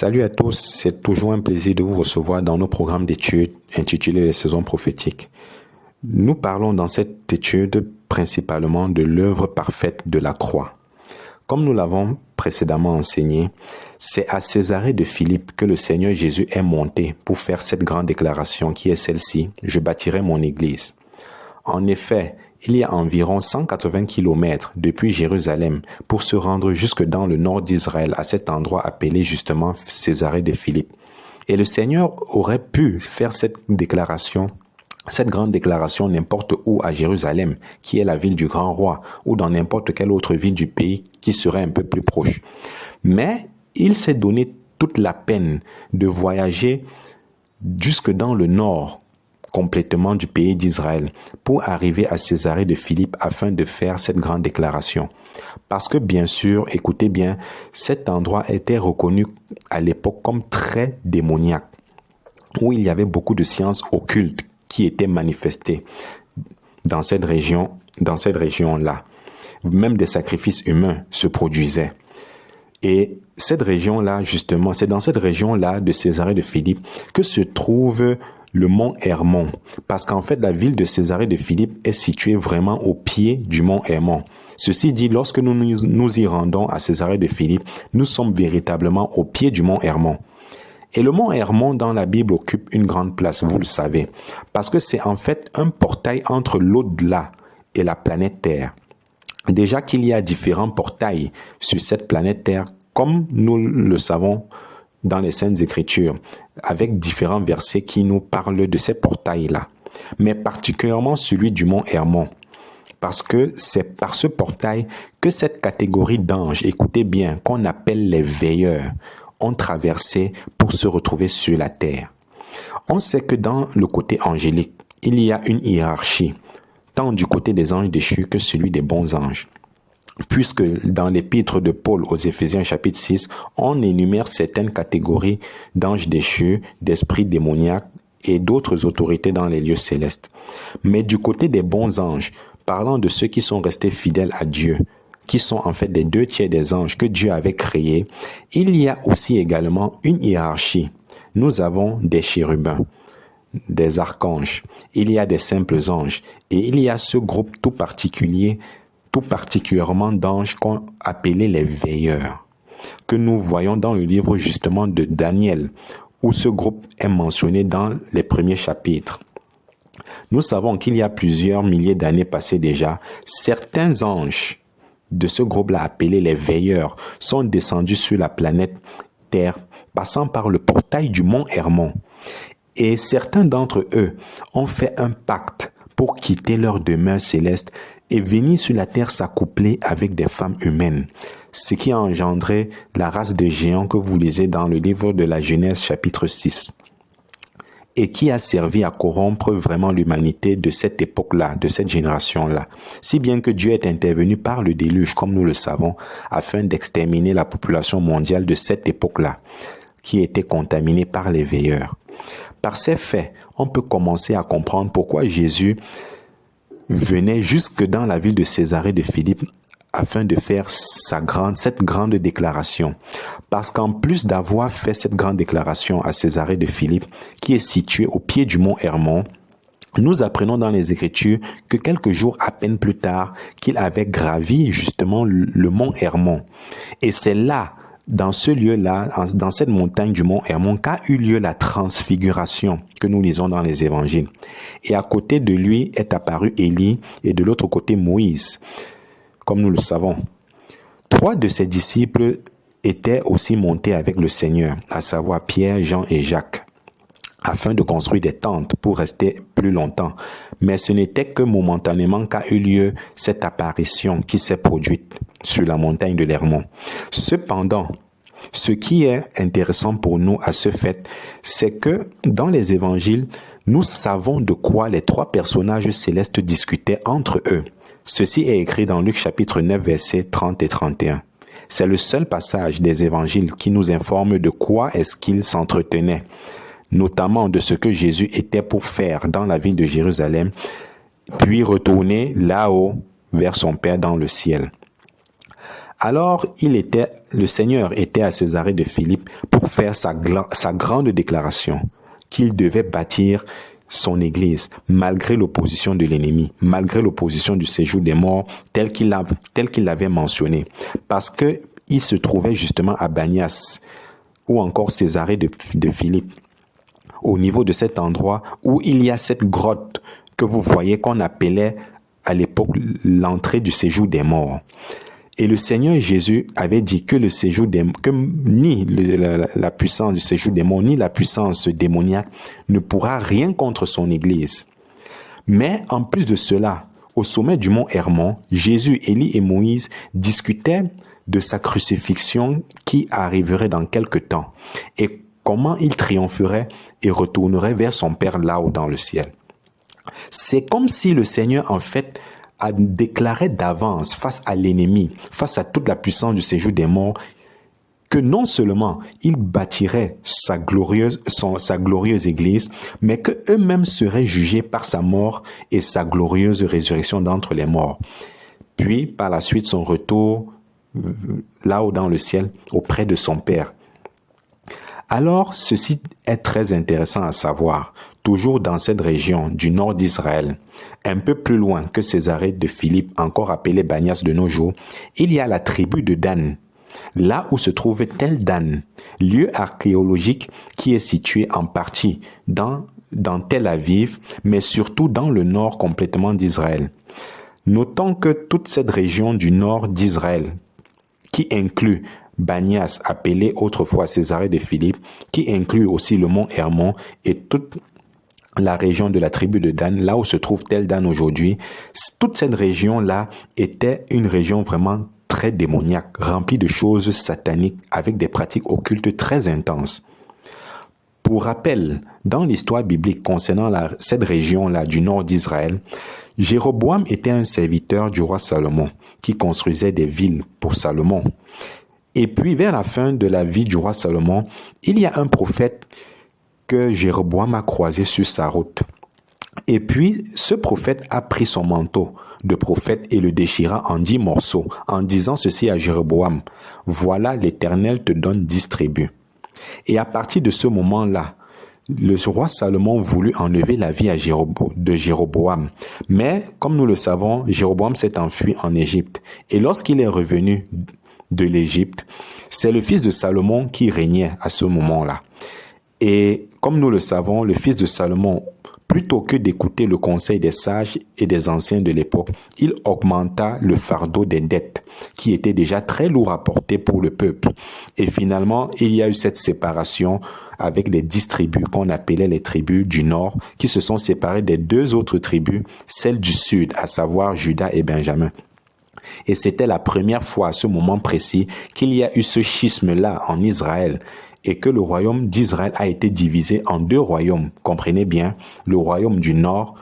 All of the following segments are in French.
Salut à tous, c'est toujours un plaisir de vous recevoir dans nos programmes d'études intitulés les saisons prophétiques. Nous parlons dans cette étude principalement de l'œuvre parfaite de la croix. Comme nous l'avons précédemment enseigné, c'est à Césarée de Philippe que le Seigneur Jésus est monté pour faire cette grande déclaration qui est celle-ci: « Je bâtirai mon église ». En effet, il y a environ 180 km depuis Jérusalem pour se rendre jusque dans le nord d'Israël, à cet endroit appelé justement Césarée de Philippe. Et le Seigneur aurait pu faire cette grande déclaration n'importe où à Jérusalem, qui est la ville du grand roi, ou dans n'importe quelle autre ville du pays qui serait un peu plus proche. Mais il s'est donné toute la peine de voyager jusque dans le nord complètement du pays d'Israël pour arriver à Césarée de Philippe afin de faire cette grande déclaration. Parce que bien sûr, écoutez bien, cet endroit était reconnu à l'époque comme très démoniaque, où il y avait beaucoup de sciences occultes qui étaient manifestées dans cette région-là. Même des sacrifices humains se produisaient. Et cette région-là, justement, c'est dans cette région-là de Césarée de Philippe que se trouve le mont Hermon, parce qu'en fait, la ville de Césarée de Philippe est située vraiment au pied du mont Hermon. Ceci dit, lorsque nous y rendons à Césarée de Philippe, nous sommes véritablement au pied du mont Hermon. Et le mont Hermon dans la Bible occupe une grande place, vous le savez, parce que c'est en fait un portail entre l'au-delà et la planète Terre. Déjà qu'il y a différents portails sur cette planète Terre, comme nous le savons dans les Saintes Écritures, avec différents versets qui nous parlent de ces portails-là, mais particulièrement celui du mont Hermon, parce que c'est par ce portail que cette catégorie d'anges, écoutez bien, qu'on appelle les veilleurs, ont traversé pour se retrouver sur la terre. On sait que dans le côté angélique, il y a une hiérarchie, tant du côté des anges déchus que celui des bons anges. Puisque dans l'épître de Paul aux Éphésiens chapitre 6, on énumère certaines catégories d'anges déchus, d'esprits démoniaques et d'autres autorités dans les lieux célestes. Mais du côté des bons anges, parlant de ceux qui sont restés fidèles à Dieu, qui sont en fait des 2/3 des anges que Dieu avait créés, il y a aussi également une hiérarchie. Nous avons des chérubins, des archanges, il y a des simples anges, et il y a ce groupe tout particulièrement d'anges qu'on appelait les veilleurs, que nous voyons dans le livre justement de Daniel, où ce groupe est mentionné dans les premiers chapitres. Nous savons qu'il y a plusieurs milliers d'années passées déjà, certains anges de ce groupe-là appelé les veilleurs sont descendus sur la planète Terre, passant par le portail du mont Hermon. Et certains d'entre eux ont fait un pacte pour quitter leur demeure céleste et venir sur la terre s'accoupler avec des femmes humaines, ce qui a engendré la race de géants que vous lisez dans le livre de la Genèse chapitre 6, et qui a servi à corrompre vraiment l'humanité de cette époque-là, de cette génération-là, si bien que Dieu est intervenu par le déluge, comme nous le savons, afin d'exterminer la population mondiale de cette époque-là, qui était contaminée par les veilleurs. Par ces faits, on peut commencer à comprendre pourquoi Jésus venait jusque dans la ville de Césarée de Philippe afin de faire cette grande déclaration. Parce qu'en plus d'avoir fait cette grande déclaration à Césarée de Philippe, qui est située au pied du mont Hermon, nous apprenons dans les Écritures que quelques jours à peine plus tard, qu'il avait gravi justement le mont Hermon. Et c'est là, dans ce lieu-là, dans cette montagne du mont Hermon, qu'a eu lieu la transfiguration que nous lisons dans les évangiles. Et à côté de lui est apparu Élie et de l'autre côté Moïse, comme nous le savons. 3 de ses disciples étaient aussi montés avec le Seigneur, à savoir Pierre, Jean et Jacques, afin de construire des tentes pour rester plus longtemps. Mais ce n'était que momentanément qu'a eu lieu cette apparition qui s'est produite sur la montagne de l'Hermon. Cependant, ce qui est intéressant pour nous à ce fait, c'est que dans les évangiles, nous savons de quoi les 3 personnages célestes discutaient entre eux. Ceci est écrit dans Luc chapitre 9, versets 30 et 31. C'est le seul passage des évangiles qui nous informe de quoi est-ce qu'ils s'entretenaient, notamment de ce que Jésus était pour faire dans la ville de Jérusalem, puis retourner là-haut vers son Père dans le ciel. Alors, le Seigneur était à Césarée de Philippe pour faire sa grande déclaration qu'il devait bâtir son église, malgré l'opposition de l'ennemi, malgré l'opposition du séjour des morts, tel qu'il l'avait mentionné. Parce que il se trouvait justement à Bagnas, ou encore Césarée de Philippe, au niveau de cet endroit où il y a cette grotte que vous voyez qu'on appelait à l'époque l'entrée du séjour des morts. Et le Seigneur Jésus avait dit que ni la puissance du séjour des morts, ni la puissance démoniaque ne pourra rien contre son Église. Mais en plus de cela, au sommet du mont Hermon, Jésus, Élie et Moïse discutaient de sa crucifixion qui arriverait dans quelque temps et comment il triompherait et retournerait vers son Père là-haut dans le ciel. C'est comme si le Seigneur, en fait, a déclaré d'avance face à l'ennemi, face à toute la puissance du séjour des morts, que non seulement il bâtirait sa glorieuse église, mais que eux-mêmes seraient jugés par sa mort et sa glorieuse résurrection d'entre les morts. Puis, par la suite, son retour là-haut dans le ciel, auprès de son Père. Alors, ceci est très intéressant à savoir. Toujours dans cette région du nord d'Israël, un peu plus loin que Césarée de Philippe, encore appelée Bagnas de nos jours, il y a la tribu de Dan, là où se trouve Tel Dan, lieu archéologique qui est situé en partie dans Tel Aviv, mais surtout dans le nord complètement d'Israël. Notons que toute cette région du nord d'Israël, qui inclut Bagnas, appelé autrefois Césarée de Philippe, qui inclut aussi le mont Hermon et toute la région de la tribu de Dan, là où se trouve Tel Dan aujourd'hui, toute cette région-là était une région vraiment très démoniaque, remplie de choses sataniques avec des pratiques occultes très intenses. Pour rappel, dans l'histoire biblique concernant cette région-là du nord d'Israël, Jéroboam était un serviteur du roi Salomon qui construisait des villes pour Salomon. Et puis, vers la fin de la vie du roi Salomon, il y a un prophète que Jéroboam a croisé sur sa route. Et puis, ce prophète a pris son manteau de prophète et le déchira en 10 morceaux, en disant ceci à Jéroboam, « Voilà, l'Éternel te donne 10 tribus. » Et à partir de ce moment-là, le roi Salomon voulut enlever la vie de Jéroboam. Mais, comme nous le savons, Jéroboam s'est enfui en Égypte. Et lorsqu'il est revenu de l'Égypte, c'est le fils de Salomon qui régnait à ce moment-là. Et comme nous le savons, le fils de Salomon, plutôt que d'écouter le conseil des sages et des anciens de l'époque, il augmenta le fardeau des dettes, qui était déjà très lourd à porter pour le peuple. Et finalement, il y a eu cette séparation avec les 10 tribus qu'on appelait les tribus du nord, qui se sont séparées des 2 autres tribus, celles du sud, à savoir Juda et Benjamin. Et c'était la première fois à ce moment précis qu'il y a eu ce schisme-là en Israël, et que le royaume d'Israël a été divisé en 2 royaumes. Comprenez bien, le royaume du nord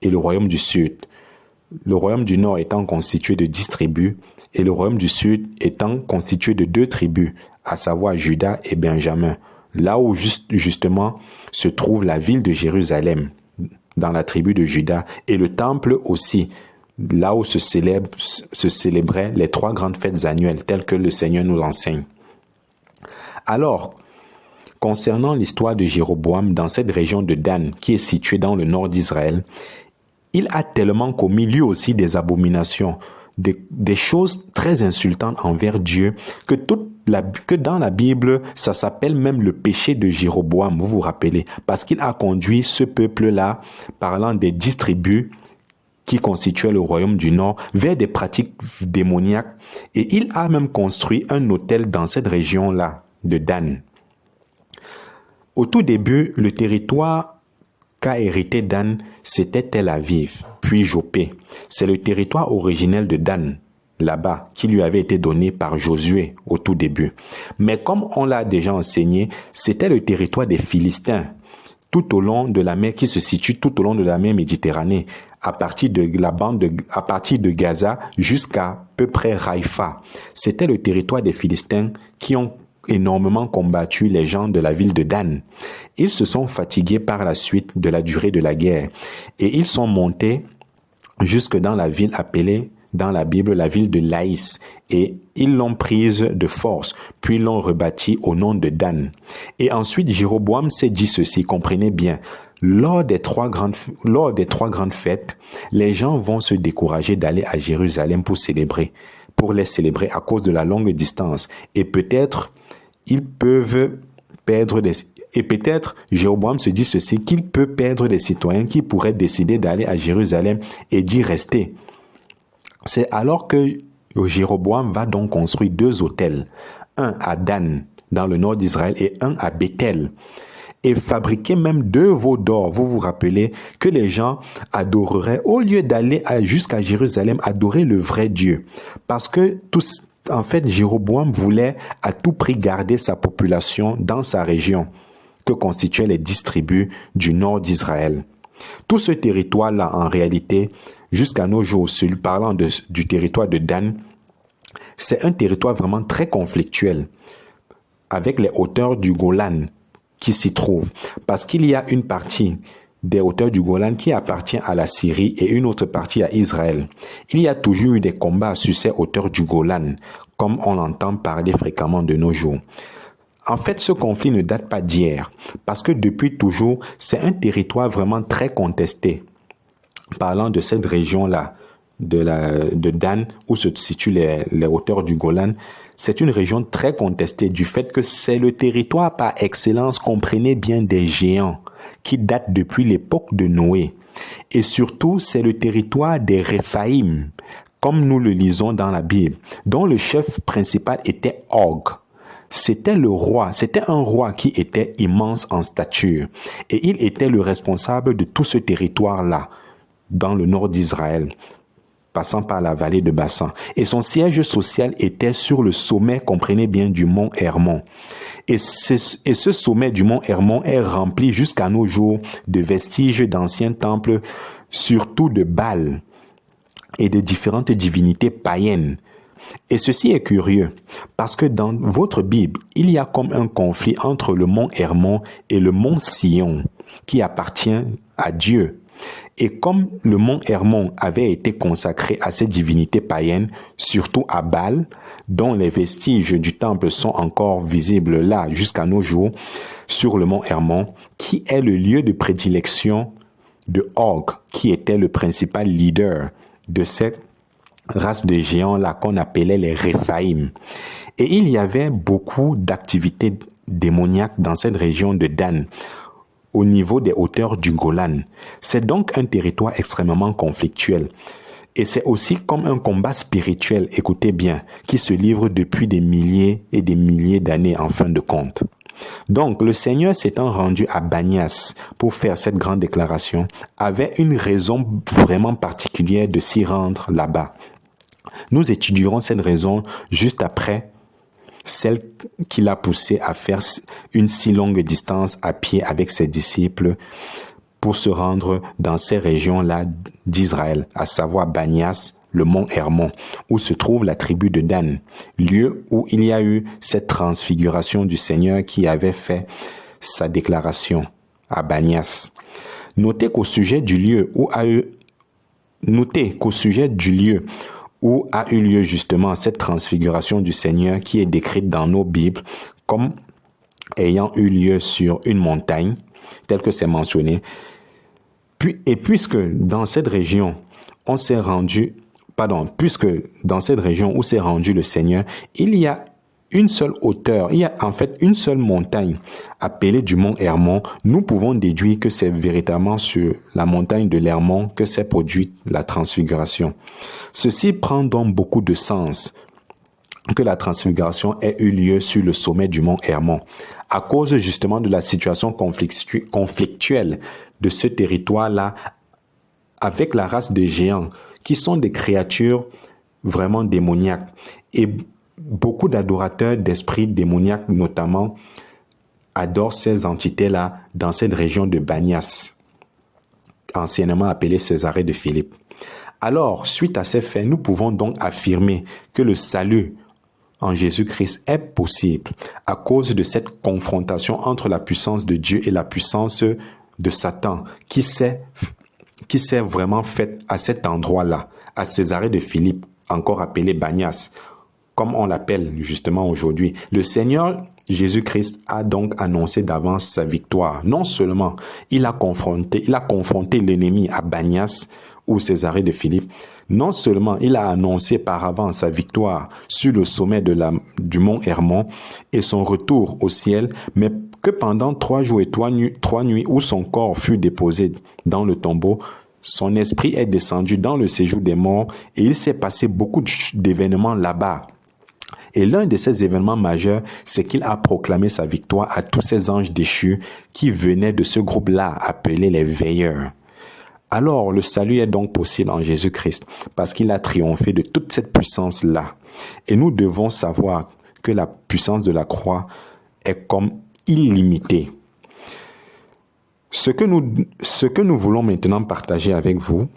et le royaume du sud. Le royaume du nord étant constitué de 10 tribus et le royaume du sud étant constitué de 2 tribus, à savoir Juda et Benjamin. Là où justement se trouve la ville de Jérusalem, dans la tribu de Juda, et le temple aussi, là où se célébraient les 3 grandes fêtes annuelles telles que le Seigneur nous l'enseigne. Alors, concernant l'histoire de Jéroboam dans cette région de Dan qui est située dans le nord d'Israël, il a tellement commis lui aussi des abominations, des choses très insultantes envers Dieu que dans la Bible, ça s'appelle même le péché de Jéroboam, vous vous rappelez, parce qu'il a conduit ce peuple-là, parlant des 10 tribus qui constituaient le royaume du Nord, vers des pratiques démoniaques, et il a même construit un autel dans cette région-là de Dan. Au tout début, le territoire qu'a hérité Dan, c'était Tel Aviv, puis Jopé. C'est le territoire originel de Dan, là-bas, qui lui avait été donné par Josué au tout début. Mais comme on l'a déjà enseigné, c'était le territoire des Philistins, tout au long de la mer, qui se situe tout au long de la mer Méditerranée, à partir de Gaza jusqu'à peu près Haïfa. C'était le territoire des Philistins qui ont énormément combattu les gens de la ville de Dan. Ils se sont fatigués par la suite de la durée de la guerre et ils sont montés jusque dans la ville appelée dans la Bible la ville de Laïs et ils l'ont prise de force, puis l'ont rebâtie au nom de Dan. Et ensuite, Jéroboam s'est dit ceci, comprenez bien, lors des trois grandes fêtes, les gens vont se décourager d'aller à Jérusalem pour les célébrer à cause de la longue distance. Et peut-être, Jéroboam se dit ceci, qu'il peut perdre des citoyens qui pourraient décider d'aller à Jérusalem et d'y rester. C'est alors que Jéroboam va donc construire 2 autels, un à Dan, dans le nord d'Israël, et un à Béthel. Et fabriquer même 2 veaux d'or. Vous vous rappelez que les gens adoreraient, au lieu d'aller jusqu'à Jérusalem, adorer le vrai Dieu. Parce que en fait, Jéroboam voulait à tout prix garder sa population dans sa région, que constituaient les 10 tribus du nord d'Israël. Tout ce territoire-là, en réalité, jusqu'à nos jours, parlant du territoire de Dan, c'est un territoire vraiment très conflictuel, avec les hauteurs du Golan qui s'y trouvent. Parce qu'il y a une partie des hauteurs du Golan qui appartient à la Syrie et une autre partie à Israël. Il y a toujours eu des combats sur ces hauteurs du Golan, comme on entend parler fréquemment de nos jours. En fait, ce conflit ne date pas d'hier, parce que depuis toujours, c'est un territoire vraiment très contesté. Parlant de cette région-là, de Dan, où se situent les hauteurs du Golan, c'est une région très contestée du fait que c'est le territoire par excellence, comprenez bien, des géants, qui date depuis l'époque de Noé. Et surtout, c'est le territoire des Réphaïm, comme nous le lisons dans la Bible, dont le chef principal était Og. C'était un roi qui était immense en stature et il était le responsable de tout ce territoire-là dans le nord d'Israël, passant par la vallée de Bassan. Et son siège social était sur le sommet, comprenez bien, du mont Hermon. Et ce sommet du mont Hermon est rempli jusqu'à nos jours de vestiges d'anciens temples, surtout de Baal et de différentes divinités païennes. Et ceci est curieux, parce que dans votre Bible, il y a comme un conflit entre le mont Hermon et le mont Sion, qui appartient à Dieu. Et comme le mont Hermon avait été consacré à ces divinités païennes, surtout à Baal, dont les vestiges du temple sont encore visibles là jusqu'à nos jours, sur le mont Hermon, qui est le lieu de prédilection de Og, qui était le principal leader de cette race de géants-là qu'on appelait les Réphaïm. Et il y avait beaucoup d'activités démoniaques dans cette région de Dan, au niveau des hauteurs du Golan. C'est donc un territoire extrêmement conflictuel. Et c'est aussi comme un combat spirituel, écoutez bien, qui se livre depuis des milliers et des milliers d'années en fin de compte. Donc, le Seigneur s'étant rendu à Banias pour faire cette grande déclaration, avait une raison vraiment particulière de s'y rendre là-bas. Nous étudierons cette raison juste après celle qui l'a poussé à faire une si longue distance à pied avec ses disciples pour se rendre dans ces régions-là d'Israël, à savoir Banias, le mont Hermon, où se trouve la tribu de Dan, lieu où il y a eu cette transfiguration du Seigneur qui avait fait sa déclaration à Banias. Notez qu'au sujet du lieu où a eu lieu justement cette transfiguration du Seigneur qui est décrite dans nos Bibles comme ayant eu lieu sur une montagne, tel que c'est mentionné. Puisque dans cette région où s'est rendu le Seigneur, il y a une seule hauteur, il y a en fait une seule montagne appelée du mont Hermon. Nous pouvons déduire que c'est véritablement sur la montagne de l'Hermon que s'est produite la transfiguration. Ceci prend donc beaucoup de sens que la transfiguration ait eu lieu sur le sommet du mont Hermon, à cause justement de la situation conflictuelle de ce territoire-là avec la race des géants, qui sont des créatures vraiment démoniaques. Et beaucoup d'adorateurs d'esprits démoniaques, notamment, adorent ces entités-là dans cette région de Banias, anciennement appelée Césarée de Philippe. Alors, suite à ces faits, nous pouvons donc affirmer que le salut en Jésus-Christ est possible à cause de cette confrontation entre la puissance de Dieu et la puissance de Satan qui s'est vraiment faite à cet endroit-là, à Césarée de Philippe, encore appelé Banias, comme on l'appelle justement aujourd'hui. Le Seigneur Jésus-Christ a donc annoncé d'avance sa victoire. Non seulement il a confronté l'ennemi à Banias ou Césarée de Philippe, non seulement il a annoncé par avance sa victoire sur le sommet du mont Hermon et son retour au ciel, mais que pendant 3 jours et 3 nuits où son corps fut déposé dans le tombeau, son esprit est descendu dans le séjour des morts et il s'est passé beaucoup d'événements là-bas. Et l'un de ces événements majeurs, c'est qu'il a proclamé sa victoire à tous ces anges déchus qui venaient de ce groupe-là appelé les veilleurs. Alors, le salut est donc possible en Jésus-Christ parce qu'il a triomphé de toute cette puissance-là. Et nous devons savoir que la puissance de la croix est comme illimitée. Ce que nous voulons maintenant partager avec vous,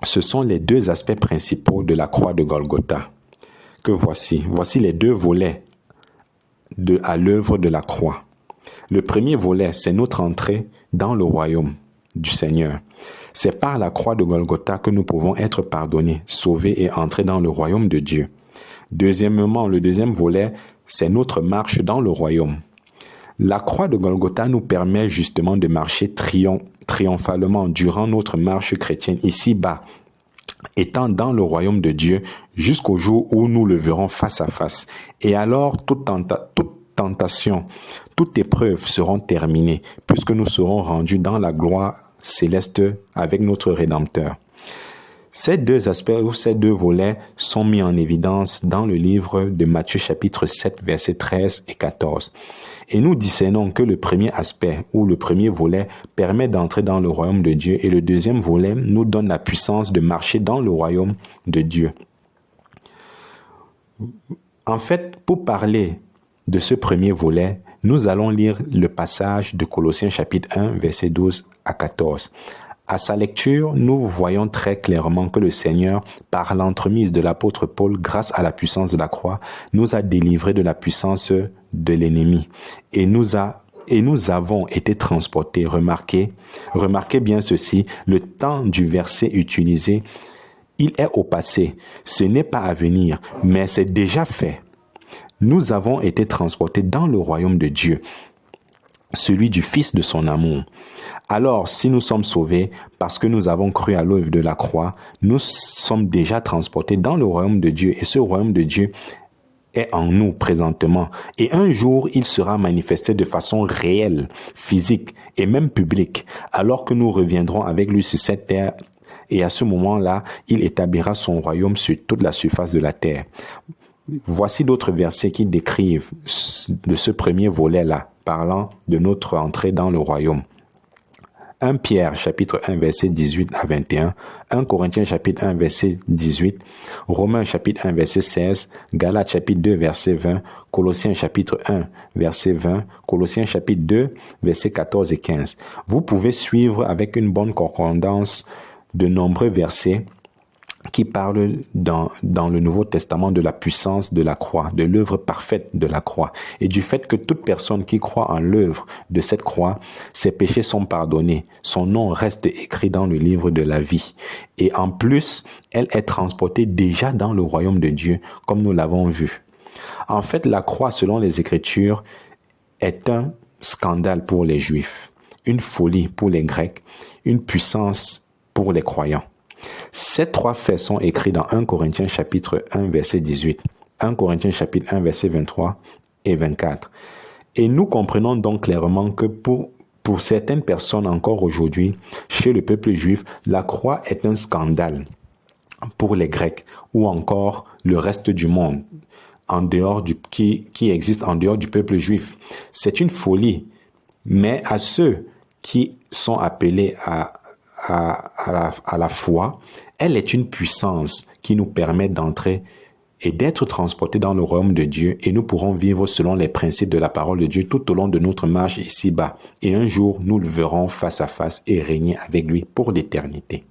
ce sont les 2 aspects principaux de la croix de Golgotha. Que voici. Voici les 2 volets à l'œuvre de la croix. Le premier volet, c'est notre entrée dans le royaume du Seigneur. C'est par la croix de Golgotha que nous pouvons être pardonnés, sauvés et entrer dans le royaume de Dieu. Deuxièmement, le deuxième volet, c'est notre marche dans le royaume. La croix de Golgotha nous permet justement de marcher triomphalement durant notre marche chrétienne ici-bas, étant dans le royaume de Dieu jusqu'au jour où nous le verrons face à face. Et alors, toute tentation, toute épreuve seront terminées, puisque nous serons rendus dans la gloire céleste avec notre Rédempteur. Ces 2 aspects ou ces 2 volets sont mis en évidence dans le livre de Matthieu chapitre 7, versets 13 et 14. Et nous discernons que le premier aspect ou le premier volet permet d'entrer dans le royaume de Dieu et le deuxième volet nous donne la puissance de marcher dans le royaume de Dieu. En fait, pour parler de ce premier volet, nous allons lire le passage de Colossiens chapitre 1, versets 12 à 14. À sa lecture, nous voyons très clairement que le Seigneur, par l'entremise de l'apôtre Paul, grâce à la puissance de la croix, nous a délivrés de la puissance de l'ennemi. Et nous avons été transportés. Remarquez bien ceci, le temps du verset utilisé, il est au passé. Ce n'est pas à venir, mais c'est déjà fait. Nous avons été transportés dans le royaume de Dieu, celui du Fils de son amour. Alors, si nous sommes sauvés parce que nous avons cru à l'œuvre de la croix, nous sommes déjà transportés dans le royaume de Dieu et ce royaume de Dieu est en nous présentement. Et un jour, il sera manifesté de façon réelle, physique et même publique, alors que nous reviendrons avec lui sur cette terre. Et à ce moment-là, il établira son royaume sur toute la surface de la terre. Voici d'autres versets qui décrivent de ce premier volet-là, parlant de notre entrée dans le royaume. 1 Pierre chapitre 1 verset 18 à 21, 1 Corinthiens chapitre 1 verset 18, Romains chapitre 1 verset 16, Galates chapitre 2 verset 20, Colossiens chapitre 1 verset 20, Colossiens chapitre 2 verset 14 et 15. Vous pouvez suivre avec une bonne concordance de nombreux versets qui parle dans le Nouveau Testament de la puissance de la croix, de l'œuvre parfaite de la croix et du fait que toute personne qui croit en l'œuvre de cette croix, ses péchés sont pardonnés, son nom reste écrit dans le livre de la vie et en plus, elle est transportée déjà dans le royaume de Dieu comme nous l'avons vu. En fait, la croix, selon les Écritures, est un scandale pour les Juifs, une folie pour les Grecs, une puissance pour les croyants. Ces 3 faits sont écrits dans 1 Corinthiens chapitre 1 verset 18, 1 Corinthiens chapitre 1 verset 23 et 24. Et nous comprenons donc clairement que pour certaines personnes encore aujourd'hui, chez le peuple juif, la croix est un scandale pour les Grecs ou encore le reste du monde en dehors qui existe en dehors du peuple juif. C'est une folie, mais à ceux qui sont appelés à la foi, elle est une puissance qui nous permet d'entrer et d'être transportés dans le royaume de Dieu et nous pourrons vivre selon les principes de la parole de Dieu tout au long de notre marche ici-bas. Et un jour, nous le verrons face à face et régner avec lui pour l'éternité.